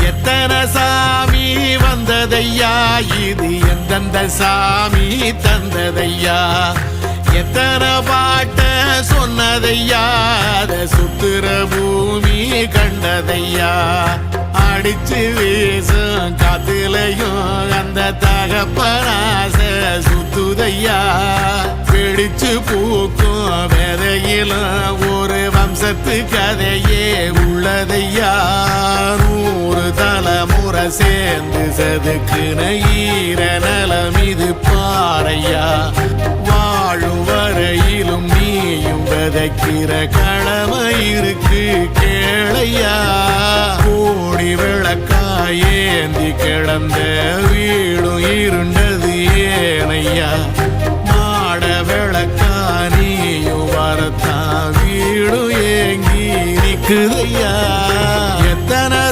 எத்தனை சாமி வந்ததையா, இது எந்தெந்த சாமி தந்ததையா, எத்தனை பாட்ட சொன்னதையா, அத சுத்துற பூமி கண்டதையா, அடிச்சு வீசும் காத்துலையும் அந்த தகப்பனாச சுத்துதையா, பிடிச்சு பூக்கும் விதையிலும் ஒரு வம்சத்து கதையே உள்ளதையா, 100 தலைமுறை சேர்ந்து செதுக்குன ஈர நலம் இது பாறையா, வாழும் வரையிலும் நீயும் விதைக்கிற கடமை இருக்கு கேளையா, கோடி விளக்காயேந்தி கிடந்த வீடும் இருண்டது ஏனையா, மாட விளக்கா நீயும் வரத்தான் வீடும் ஏங்கி நிக்குதையா, எத்தனை